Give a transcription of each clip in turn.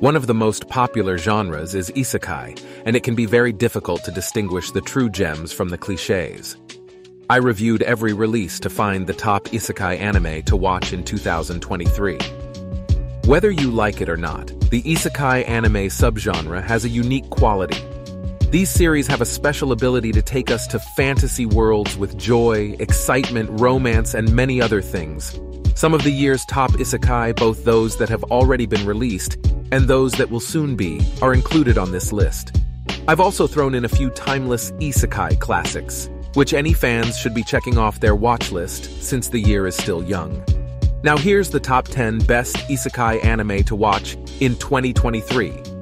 One of the most popular genres is Isekai, and it can be very difficult to distinguish the true gems from the cliches. I reviewed every release to find the top Isekai anime to watch in 2023. Whether you like it or not, the Isekai anime subgenre has a unique quality. These series have a special ability to take us to fantasy worlds with joy, excitement, romance, and many other things. Some of the year's top Isekai, both those that have already been released and those that will soon be, are included on this list. I've also thrown in a few timeless Isekai classics, which any fans should be checking off their watch list since the year is still young. Now here's the top 10 best Isekai anime to watch in 2023.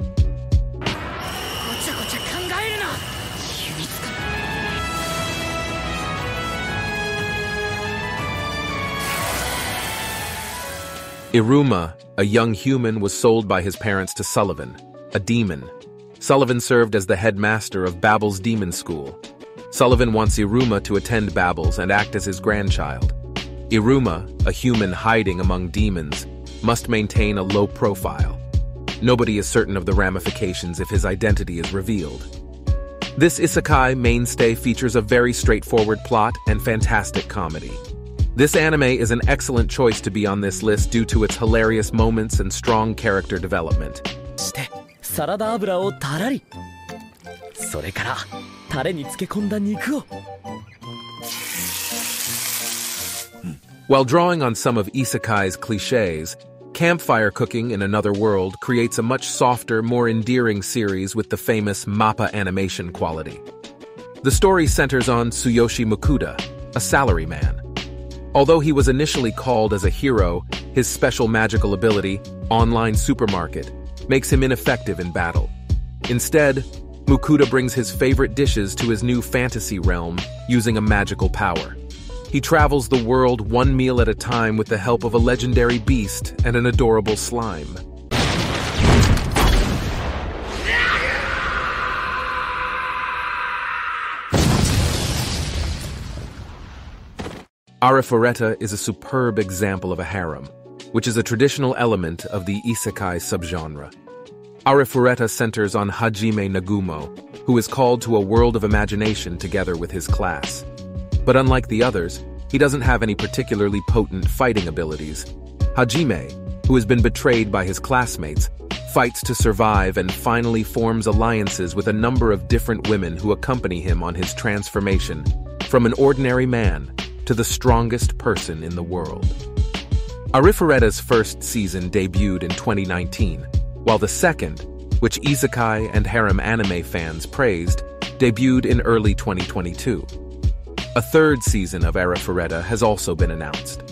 Iruma, a young human, was sold by his parents to Sullivan, a demon. Sullivan served as the headmaster of Babel's demon school. Sullivan wants Iruma to attend Babel's and act as his grandchild. Iruma, a human hiding among demons, must maintain a low profile. Nobody is certain of the ramifications if his identity is revealed. This Isekai mainstay features a very straightforward plot and fantastic comedy. This anime is an excellent choice to be on this list due to its hilarious moments and strong character development. While drawing on some of Isekai's cliches, campfire cooking in another world creates a much softer, more endearing series with the famous MAPPA animation quality. The story centers on Tsuyoshi Mukuda, a salaryman. Although he was initially called as a hero, his special magical ability, Online Supermarket, makes him ineffective in battle. Instead, Mukuda brings his favorite dishes to his new fantasy realm using a magical power. He travels the world one meal at a time with the help of a legendary beast and an adorable slime. Arafaretta is a superb example of a harem, which is a traditional element of the Isekai subgenre. Arafaretta centers on Hajime Nagumo, who is called to a world of imagination together with his class. But unlike the others, he doesn't have any particularly potent fighting abilities. Hajime, who has been betrayed by his classmates, fights to survive and finally forms alliances with a number of different women who accompany him on his transformation from an ordinary man to the strongest person in the world. Arafaretta's first season debuted in 2019, while the second, which Isekai and harem anime fans praised, debuted in early 2022. A third season of Arafaretta has also been announced.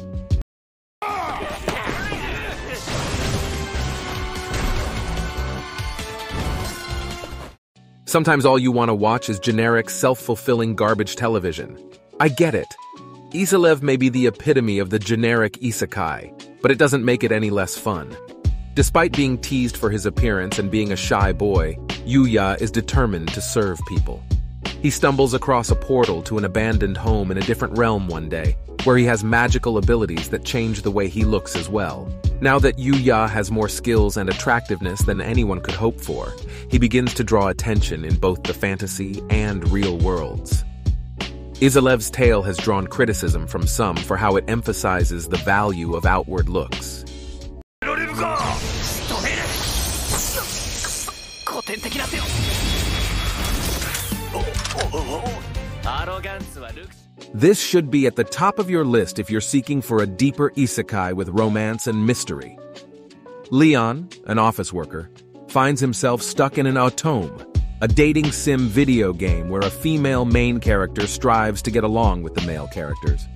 Sometimes all you want to watch is generic, self-fulfilling garbage television. I get it. Iselev may be the epitome of the generic isekai, but it doesn't make it any less fun. Despite being teased for his appearance and being a shy boy, Yuya is determined to serve people. He stumbles across a portal to an abandoned home in a different realm one day, where he has magical abilities that change the way he looks as well. Now that Yuya has more skills and attractiveness than anyone could hope for, he begins to draw attention in both the fantasy and real worlds. Iselev's tale has drawn criticism from some for how it emphasizes the value of outward looks. This should be at the top of your list if you're seeking for a deeper isekai with romance and mystery. Leon, an office worker, finds himself stuck in an automne, a dating sim video game where a female main character strives to get along with the male characters.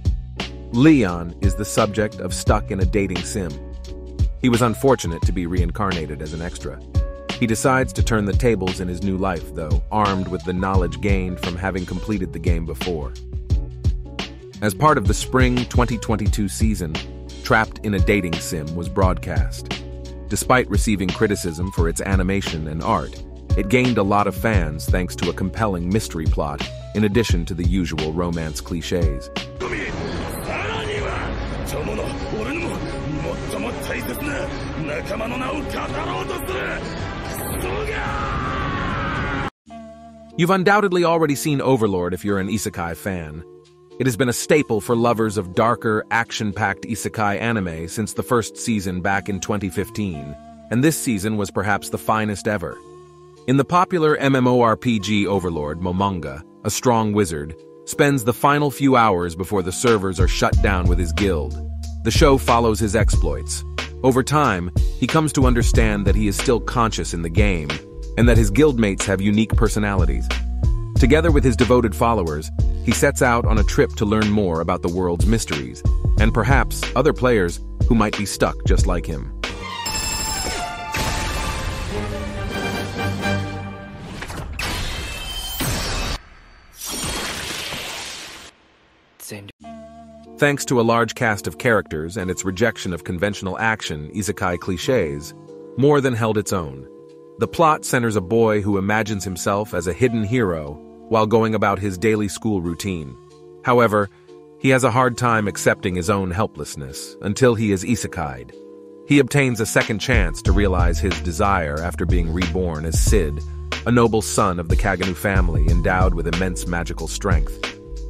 Leon is the subject of Stuck in a Dating Sim. He was unfortunate to be reincarnated as an extra. He decides to turn the tables in his new life, though, armed with the knowledge gained from having completed the game before. As part of the spring 2022 season, Trapped in a Dating Sim was broadcast. Despite receiving criticism for its animation and art, it gained a lot of fans thanks to a compelling mystery plot, in addition to the usual romance cliches. 大切な仲間の名を語ろうとするクソが。 You've undoubtedly already seen Overlord if you're an Isekai fan. It has been a staple for lovers of darker, action-packed Isekai anime since the first season back in 2015, and this season was perhaps the finest ever. In the popular MMORPG Overlord, Momonga, a strong wizard, spends the final few hours before the servers are shut down with his guild. The show follows his exploits. Over time, he comes to understand that he is still conscious in the game, and that his guildmates have unique personalities. Together with his devoted followers, he sets out on a trip to learn more about the world's mysteries, and perhaps other players who might be stuck just like him. Thanks to a large cast of characters and its rejection of conventional action, Isekai cliches, more than held its own. The plot centers a boy who imagines himself as a hidden hero while going about his daily school routine. However, he has a hard time accepting his own helplessness until he is isekai'd. He obtains a second chance to realize his desire after being reborn as Sid, a noble son of the Kaganu family endowed with immense magical strength.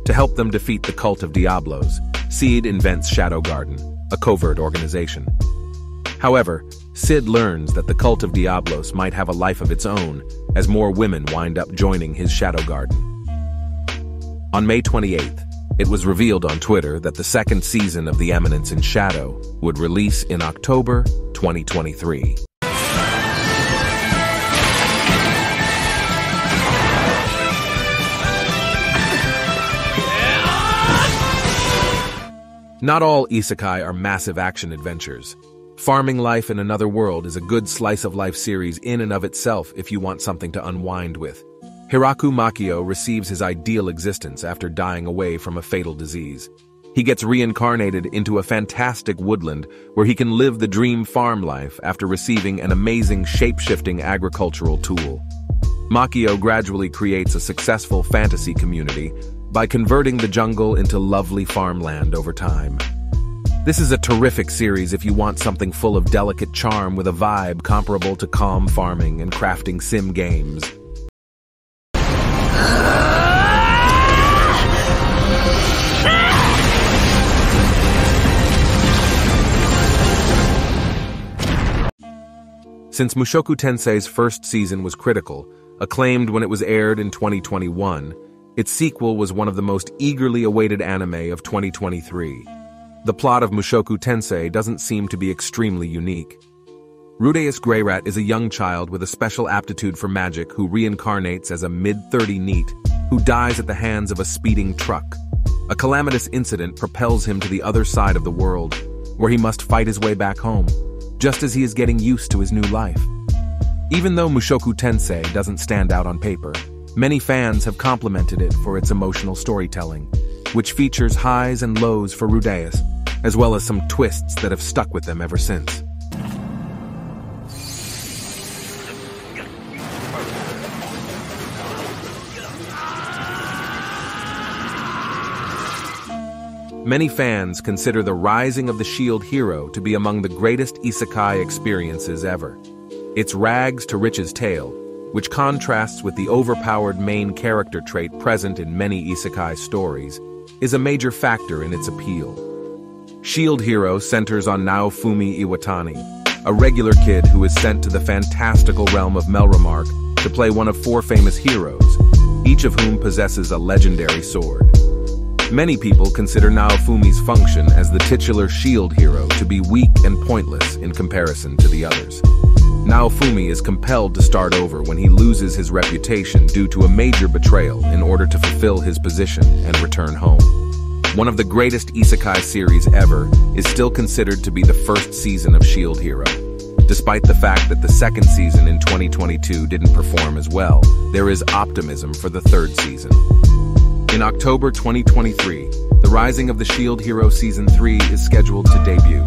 To help them defeat the cult of Diablos, Sid invents Shadow Garden, a covert organization. However, Sid learns that the cult of Diablos might have a life of its own as more women wind up joining his Shadow Garden. On May 28th, it was revealed on Twitter that the second season of the Eminence in Shadow would release in October 2023. Not all isekai are massive action adventures. Farming Life in Another World is a good slice-of-life series in and of itself if you want something to unwind with. Hiraku Makio receives his ideal existence after dying away from a fatal disease. He gets reincarnated into a fantastic woodland where he can live the dream farm life after receiving an amazing shape-shifting agricultural tool. Makio gradually creates a successful fantasy community by converting the jungle into lovely farmland over time. This is a terrific series if you want something full of delicate charm with a vibe comparable to calm farming and crafting sim games. Since Mushoku Tensei's first season was critical, acclaimed when it was aired in 2021, its sequel was one of the most eagerly awaited anime of 2023. The plot of Mushoku Tensei doesn't seem to be extremely unique. Rudeus Greyrat is a young child with a special aptitude for magic who reincarnates as a mid-30 NEET who dies at the hands of a speeding truck. A calamitous incident propels him to the other side of the world, where he must fight his way back home, just as he is getting used to his new life. Even though Mushoku Tensei doesn't stand out on paper, many fans have complimented it for its emotional storytelling, which features highs and lows for Rudeus, as well as some twists that have stuck with them ever since. Many fans consider the Rising of the Shield Hero to be among the greatest isekai experiences ever. It's rags to riches tale, which contrasts with the overpowered main character trait present in many isekai stories, is a major factor in its appeal. Shield Hero centers on Naofumi Iwatani, a regular kid who is sent to the fantastical realm of Melromark to play one of 4 famous heroes, each of whom possesses a legendary sword. Many people consider Naofumi's function as the titular shield hero to be weak and pointless in comparison to the others. Naofumi is compelled to start over when he loses his reputation due to a major betrayal in order to fulfill his position and return home. One of the greatest isekai series ever is still considered to be the first season of Shield Hero. Despite the fact that the second season in 2022 didn't perform as well, there is optimism for the third season. In October 2023, The Rising of the Shield Hero Season 3 is scheduled to debut.